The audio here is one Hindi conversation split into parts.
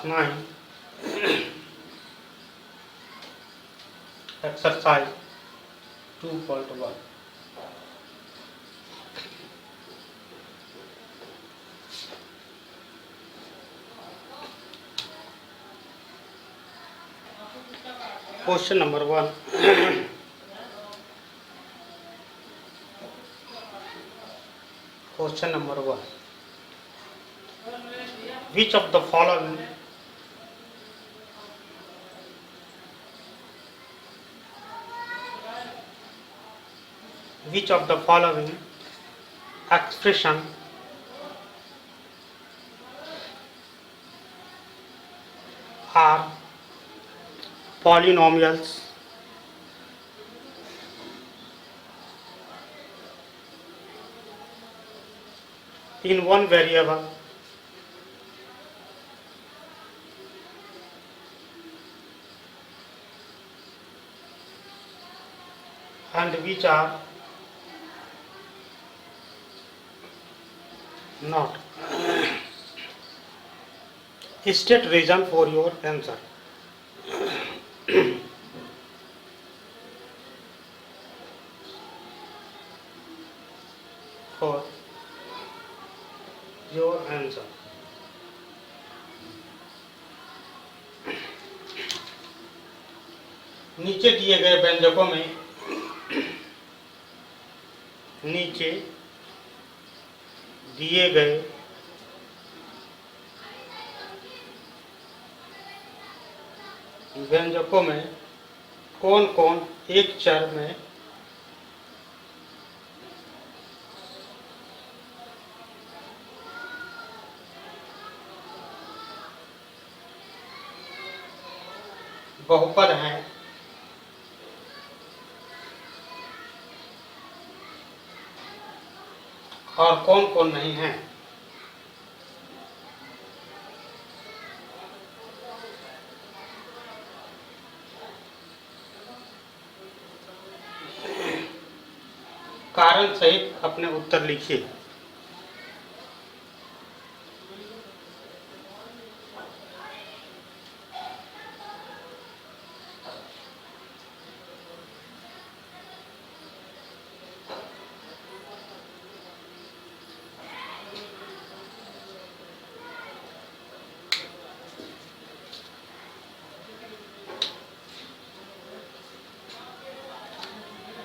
9 exercise 2.1. Question number 1. Question number 1. Which of the following expression are polynomials in one variable and which are not? State reason for your answer. For your answer. नीचे दिए गए व्यंजकों में कौन कौन एक चर में बहुपद हैं और कौन कौन नहीं हैं? कारण सहित अपने उत्तर लिखिए।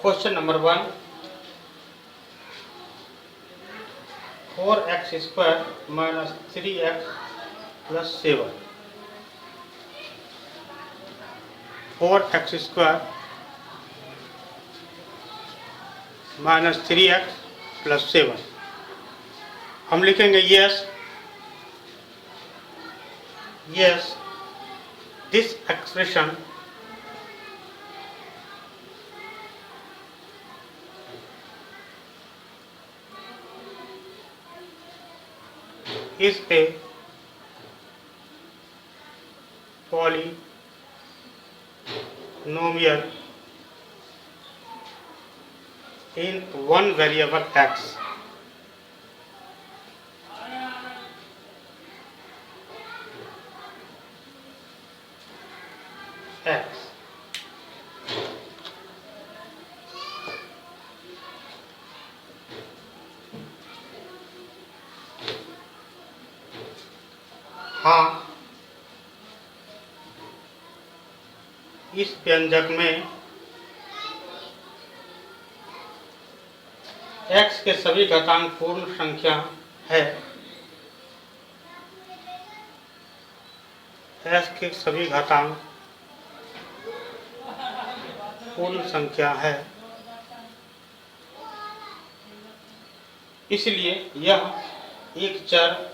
Question number 1. 4x square minus 3x plus 7. 4x square minus 3x plus 7. हम लिखेंगे yes, this expression is a polynomial in one variable x. हाँ, इस व्यंजक में x के सभी घातांक पूर्ण संख्या है। x के सभी घातांक पूर्ण संख्या है, इसलिए यह एक चर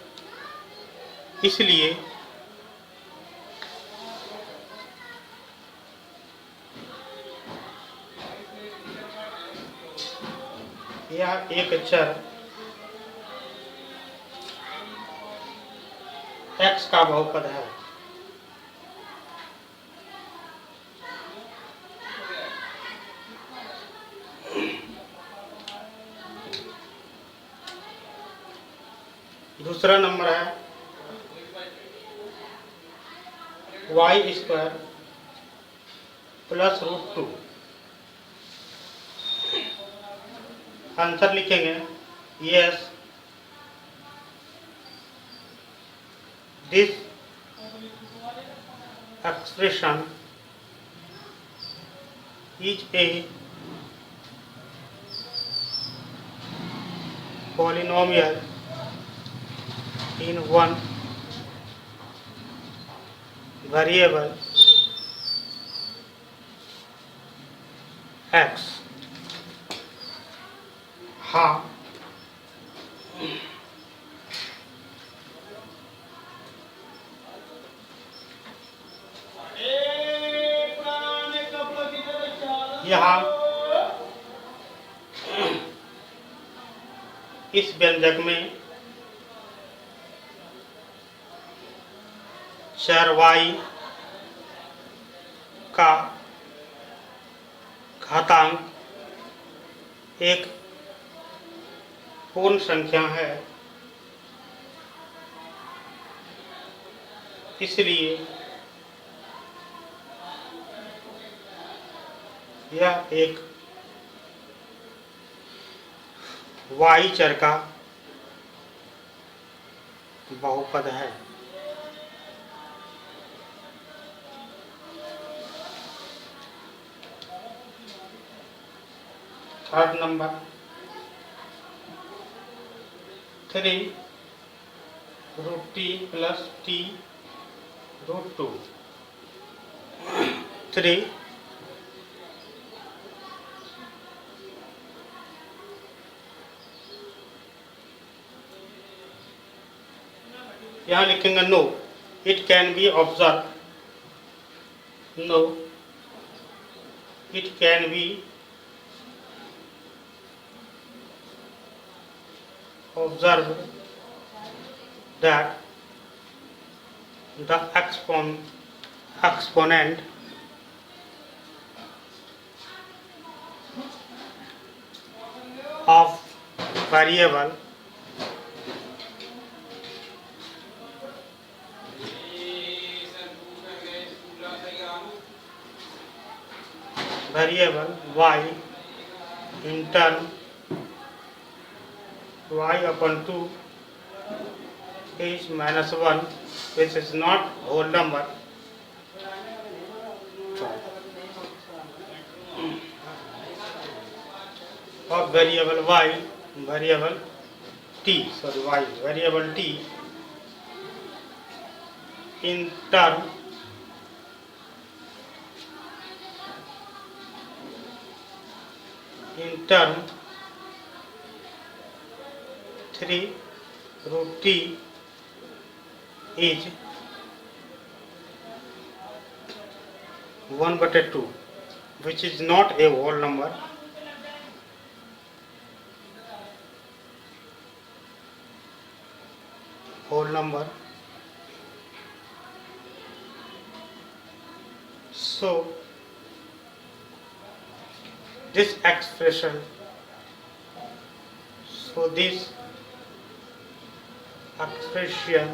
यह एक चर x का बहुपद है। दूसरा नंबर है Y square plus root 2। Answer लिखेंगे yes this expression is a polynomial in one variable x। हाँ यहाँ इस व्यंजक में चर y का घातांक एक पूर्ण संख्या है, इसलिए यह एक y चर का बहुपद है। Third number 3 root t plus t root 2। 3 यहाँ लिखेंगे no it can be observe, no it can be observe that the exponent of variable y in term y upon 2 is -1, which is not whole number, of variable y, variable t, sorry y, variable t in term in term 3 root t is 1/2, which is not a whole number. Whole number. So this expression, so this expression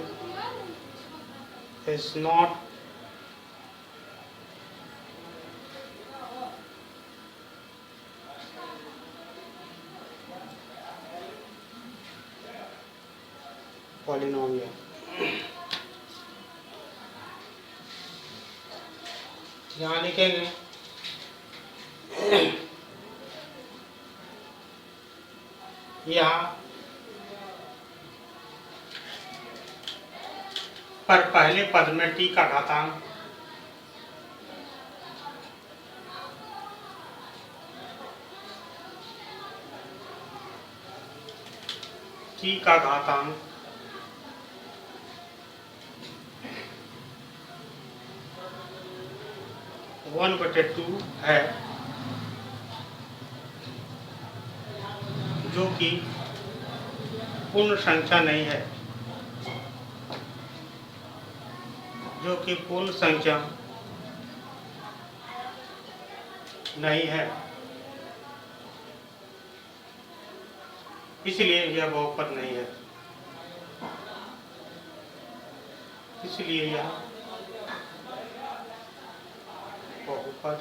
is not polynomial। यहाँ लिखेंगे यहाँ पर पहले पद में t का घातांक t का घातांक 1/2 है, जो कि पूर्ण संख्या नहीं है, जो कि पूर्ण संख्या नहीं है, इसलिए यह बहुपद नहीं है, इसलिए यह बहुपद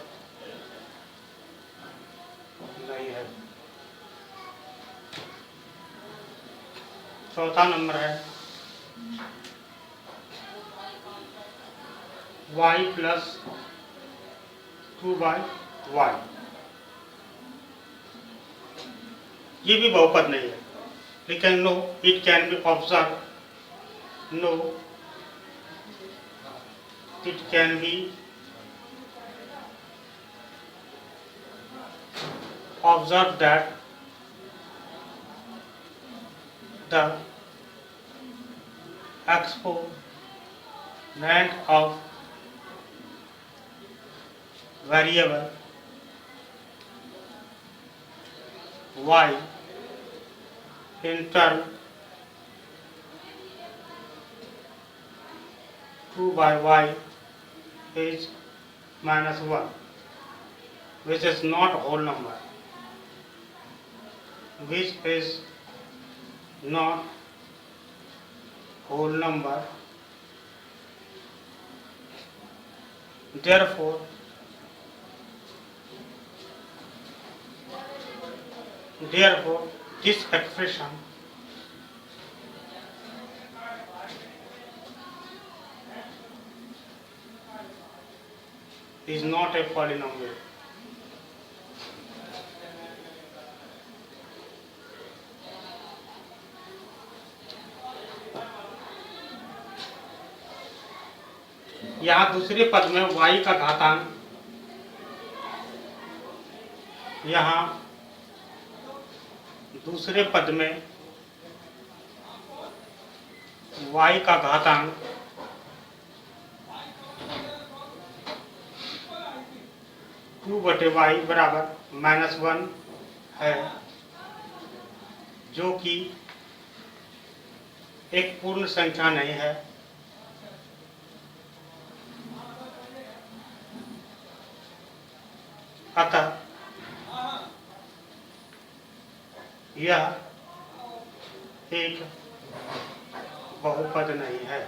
नहीं है। चौथा नंबर है y प्लस 2/y। ये भी बहुपद नहीं है, लेकिन no it can be observe, no it can be observe that the exponent of variable y in term 2/y is -1, which is not whole number, which is not whole number. Therefore this expression is not a polynomial. यहाँ दूसरे पद में y का घातांक, यहाँ दूसरे पद में y का घातांक 2/y बराबर -1 है, जो कि एक पूर्ण संख्या नहीं है। अतः यह एक बहुपद नहीं है।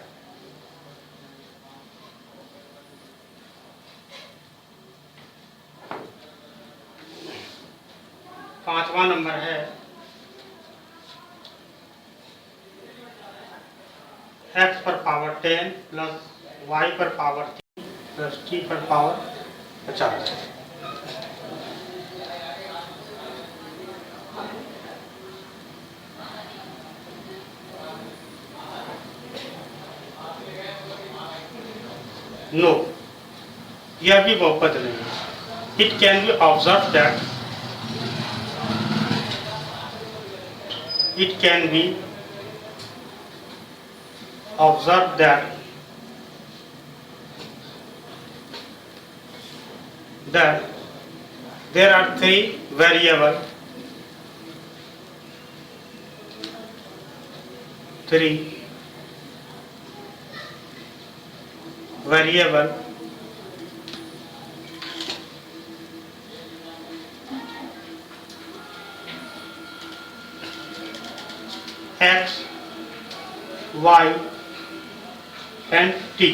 पांचवा नंबर है x पर पावर 10 प्लस y पर पावर 3 प्लस t पर पावर 50। नो, यह भी बहुपद नहीं है। It can be observe that it can be observed that there are three variable x, y and t.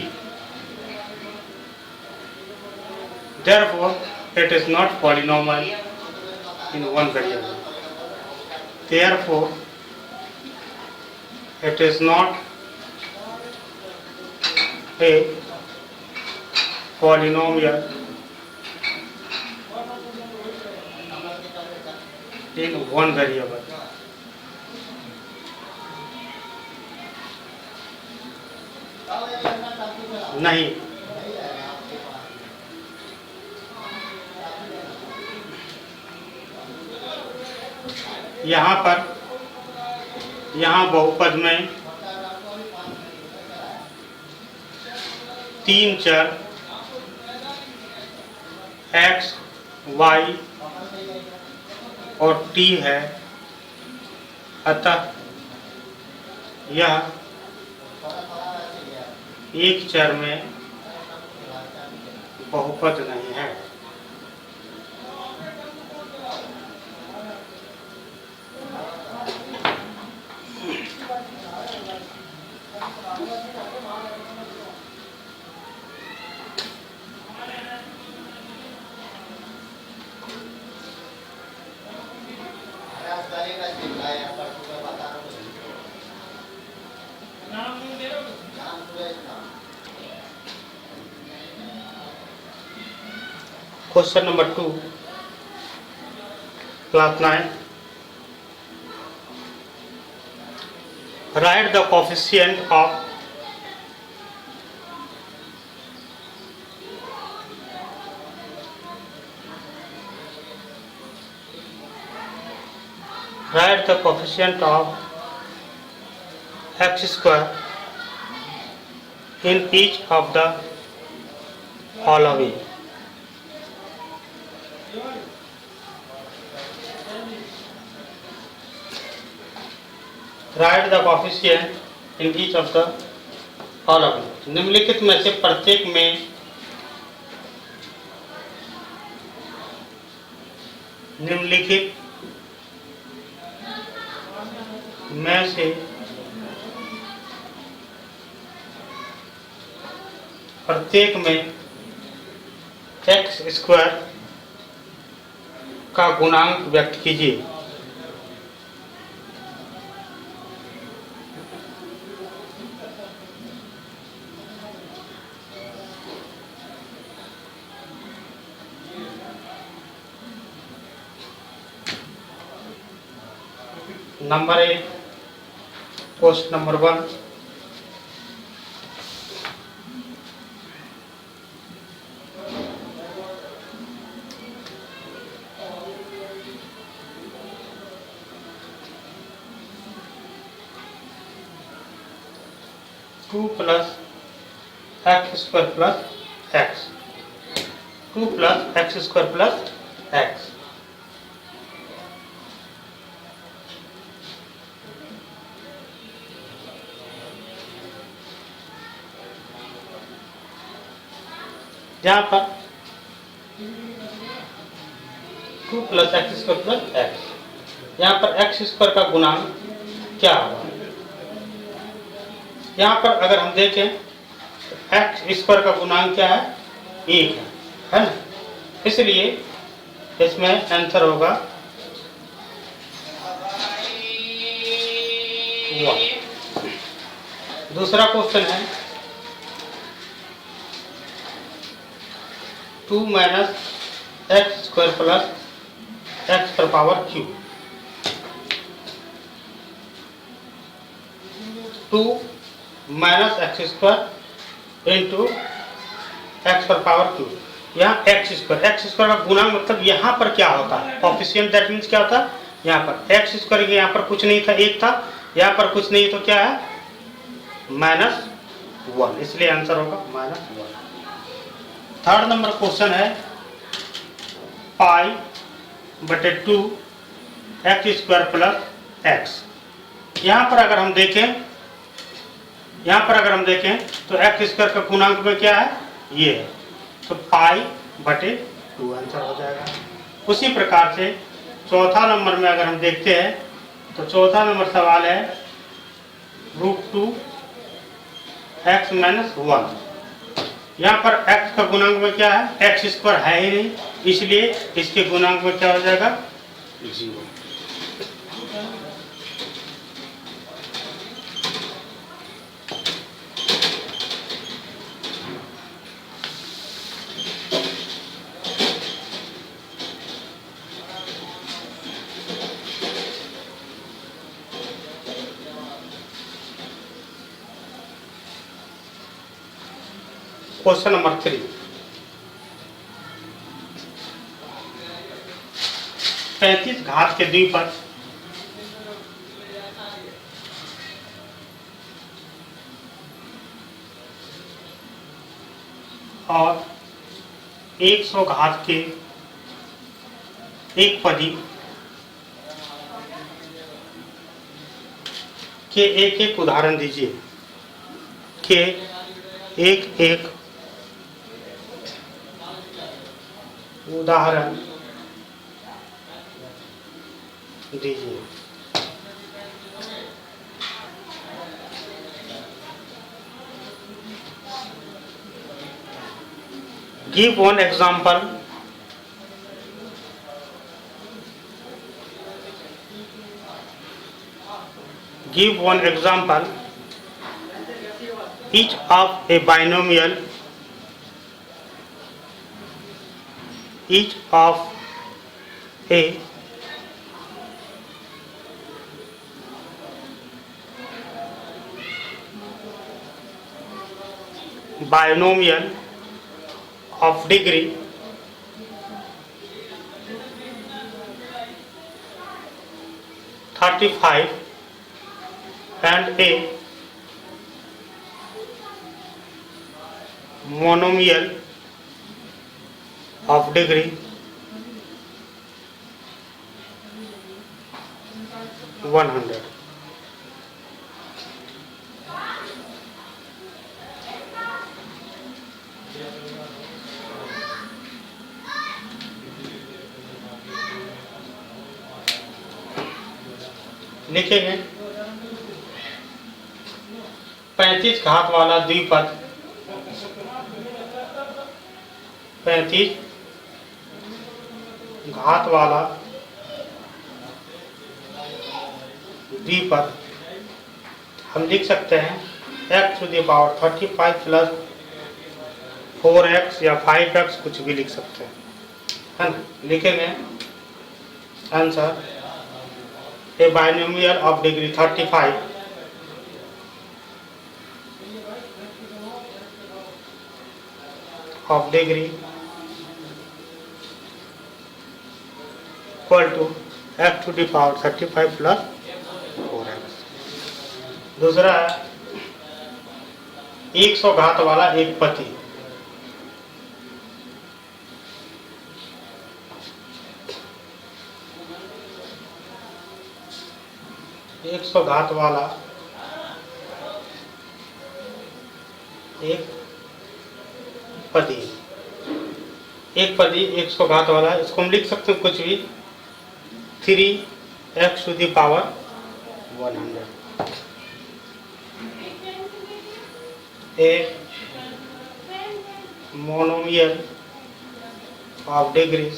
Therefore it is not polynomial in one variable. Therefore it is not a polynomial in one variable. नहीं, यहाँ बहुपद में तीन चर x, y और t है, अतः यह एक चर में बहुपद नहीं है। Question number 2, class 9. Write the coefficient of x square in each of the following. Write the coefficient in each of the following. निम्नलिखित में से प्रत्येक में एक्स स्क्वायर का गुणांक व्यक्त कीजिए। Number 8, question number 1, two plus x square plus x, 2 plus x square plus x. यहाँ पर 2 plus x square plus x, यहाँ पर एक्स स्क्वायर का गुणांक क्या होगा? यहाँ पर अगर हम देखें एक्स स्क्वायर का गुणांक क्या है? 1 है ना, इसलिए इसमें आंसर होगा 1। दूसरा क्वेश्चन है 2 minus x square plus x पर power q. 2 minus x square into x पर पावर क्यू। यहाँ एक्स स्क्वायर का गुणांक मतलब यहाँ पर क्या होता है? कोएफिशिएंट, दैट मीन्स क्या होता है? यहाँ पर एक्स स्क्वायर के यहाँ पर कुछ नहीं था, 1 था, यहाँ पर कुछ नहीं तो क्या है? -1, इसलिए आंसर होगा -1। थर्ड नंबर क्वेश्चन है पाई बटे 2 एक्स स्क्वायर प्लस एक्स। यहाँ पर अगर हम देखें तो एक्स स्क्वायर का गुणांक में क्या है? ये है, तो पाई बटे 2 आंसर हो जाएगा। उसी प्रकार से चौथा नंबर में अगर हम देखते हैं तो चौथा नंबर सवाल है √2 एक्स माइनस 1। यहाँ पर x का गुणांक में क्या है? एक्स स्क्वायर है ही नहीं, इसलिए इसके गुणांक में क्या हो जाएगा? 0। क्वेश्चन नंबर 3, पैंतीस घात के द्विपद और 100 घात के एक पदी के एक उदाहरण दीजिए। के एक उदाहरण दीजिए। Give one example each of a binomial each of a binomial of degree (35) and a monomial of degree 100. लिखेंगे 35 घात वाला द्विपद 35 घात वाला द्विपद हम लिख सकते हैं x to the power 35 plus 4x या 5x कुछ भी लिख सकते हैं, है ना। लिखेंगे answer A binomial of degree 35 of degree equal to x to the power 35 plus 4x। दूसरा है 100 घात वाला एक पति, एक 100 घात वाला एक पति, एक पति 100 घात वाला, इसको हम लिख सकते हैं कुछ भी 3x to the power 100। A monomial of degrees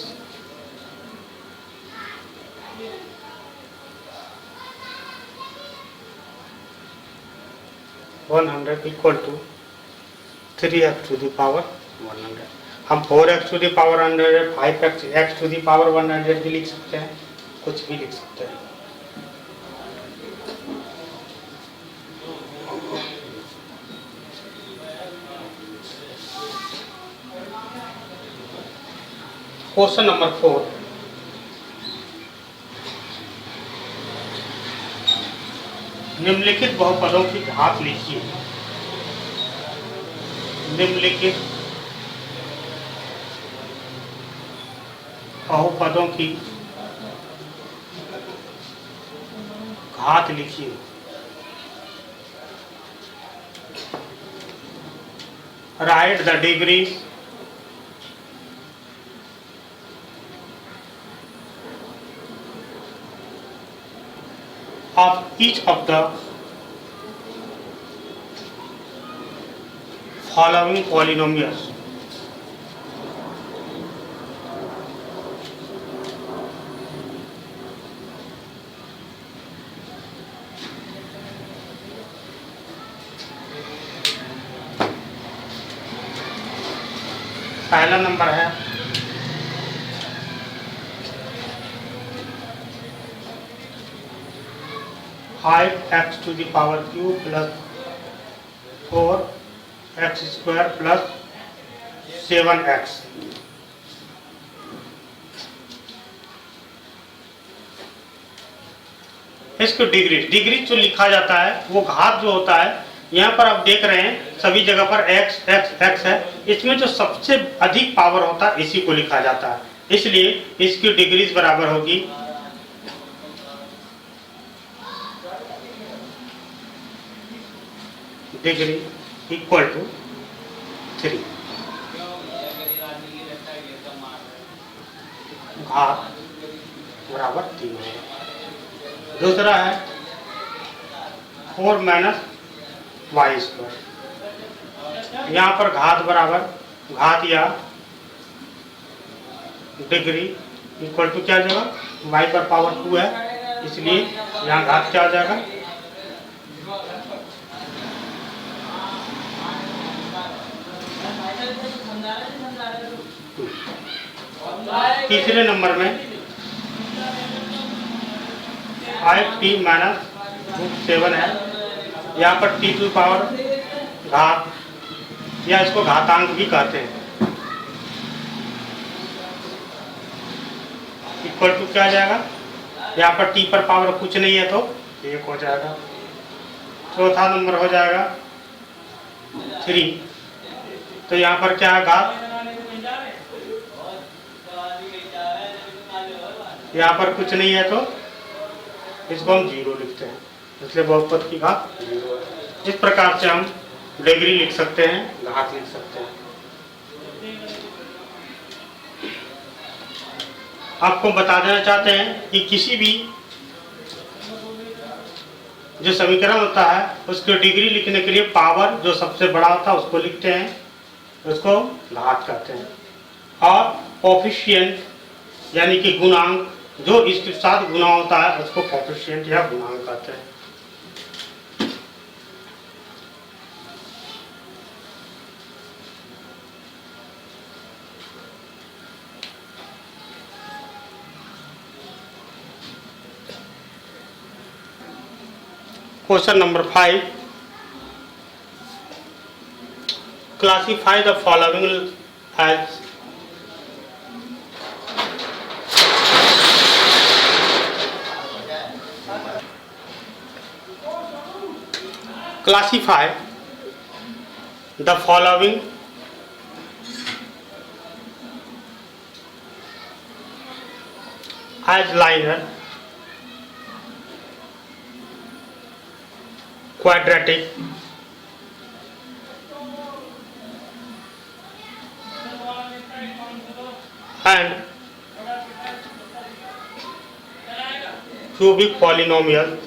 equal to 3x to the power 100। हम 4x to the power 100, 5x to the power 100 भी लिख सकते हैं, कुछ भी लिख सकते हैं। क्वेश्चन नंबर 4, निम्नलिखित बहुपदों की घात लिखिए। निम्नलिखित बहुपदों की घात लिखिए। Write the degrees of each of the following polynomials। पहला नंबर है 5x to the power q plus 4x square plus 7x। इसको डिग्री जो लिखा जाता है वो घात जो होता है, यहाँ पर आप देख रहे हैं सभी जगह पर x है, इसमें जो सबसे अधिक पावर होता है इसी को लिखा जाता है, इसलिए इसकी डिग्रीज बराबर होगी डिग्री इक्वल टू 3, घात बराबर 3 होगा। दूसरा है 4 माइनस वाई स्क्वायर, यहाँ पर घात बराबर घात या डिग्री इक्वल टू क्या आ जाएगा, y पर पावर 2 है, इसलिए यहाँ घात क्या आ जाएगा, तीसरे नंबर में 5t माइनस √7 है। यहाँ पर t टू पावर घात या इसको घातांक भी कहते हैं, इक्वल टू क्या आ जाएगा, यहाँ पर t पर पावर कुछ नहीं है तो 1 हो जाएगा। चौथा नंबर हो जाएगा 3, तो यहाँ पर क्या है घात, यहाँ पर कुछ नहीं है तो इसको हम 0 लिखते हैं, इसलिए बहुपद की घात 0 है। इस प्रकार से हम डिग्री लिख सकते हैं, घात लिख सकते हैं। आपको बता देना चाहते हैं कि किसी भी जो समीकरण होता है उसकी डिग्री लिखने के लिए पावर जो सबसे बड़ा होता है उसको लिखते हैं, उसको घात कहते हैं। और कोफिशिएंट यानी कि गुणांक जो इसके साथ गुना होता है उसको कोफिशिएंट या गुणांक कहते हैं। Question number 5. Classify the following as linear, quadratic, and cubic polynomial.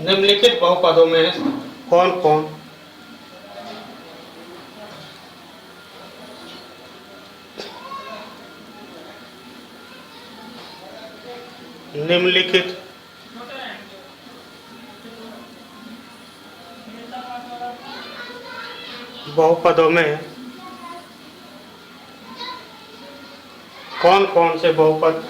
निम्नलिखित बहुपदों में कौन कौन निम्नलिखित बहुपदों में कौन कौन से बहुपद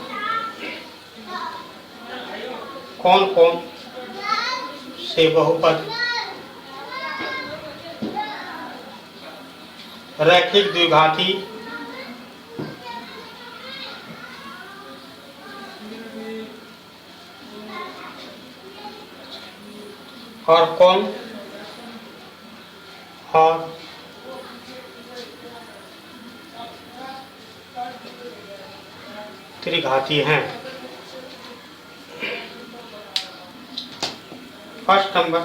रैखिक द्विघाती और त्रिघाती हैं। First number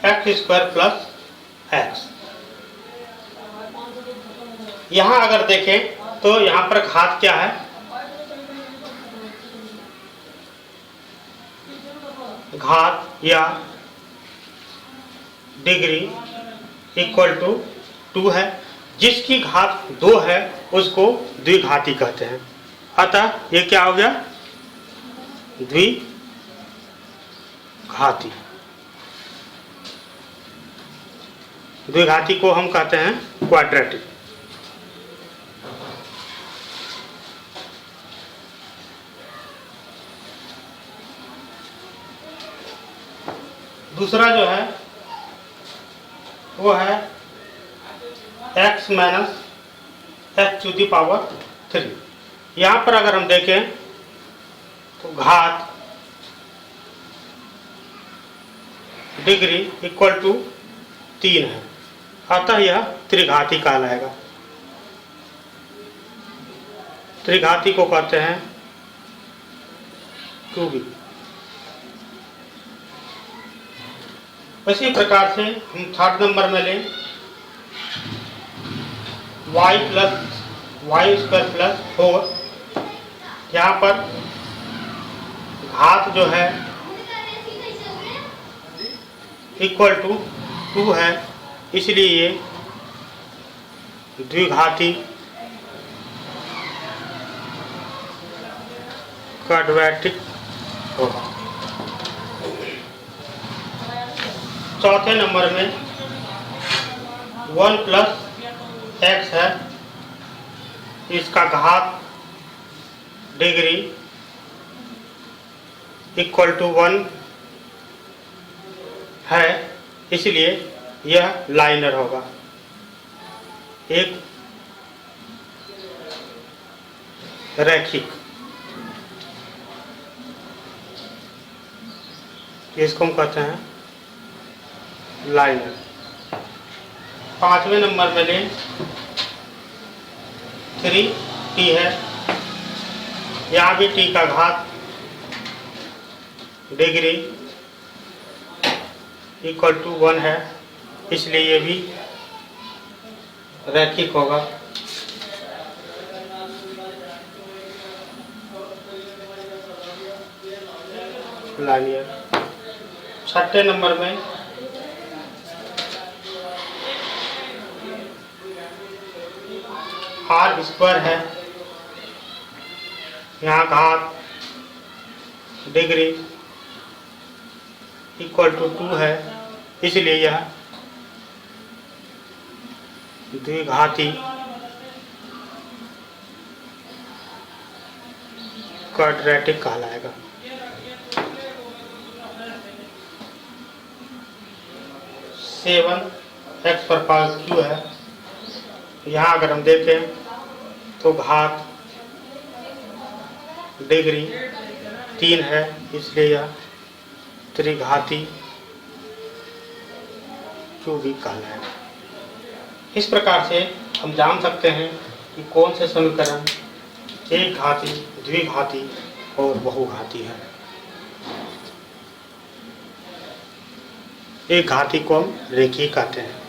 x² plus x। यहां अगर देखें तो यहां पर घात क्या है, घात या डिग्री इक्वल टू 2 है। जिसकी घात 2 है उसको द्विघाती कहते हैं। अतः ये क्या हो गया, द्विघाती। द्विघाती को हम कहते हैं क्वाड्रेटिक। दूसरा जो है वो है x minus x to the power 3। यहाँ पर अगर हम देखें तो घात डिग्री इक्वल टू 3 है, अतः यह त्रिघाती कहलाएगा। त्रिघाती को कहते हैं क्यूबिक। इसी प्रकार से हम थर्ड नंबर में लें y² प्लस 4। यहाँ पर घात जो है इक्वल टू 2 है, इसलिए ये द्विघाती क्वाड्रेटिक होगा। चौथे नंबर में 1 + x है, इसका घात डिग्री = 1 है, इसलिए यह लाइनर होगा। एक रैखिक, इसको हम कहते हैं लाइनर। पांचवें नंबर में लें 3t है, यहाँ भी t का घात डिग्री = 1 है, इसलिए ये भी रैखिक होगा। लाइनियर। छठे नंबर में r² है, यहाँ घात डिग्री = 2 है, इसलिए यह द्विघाती क्वाड्रेटिक कहलाएगा। 7x पर पास q है, यहाँ अगर हम देखें तो घात डिग्री 3 है, इसलिए यह त्रिघाती क्यूबिक कहलाएगा। इस प्रकार से हम जान सकते हैं कि कौन से समीकरण एक घाती, द्विघाती और बहुघाती है। एक घाती को हम रेखीय कहते हैं।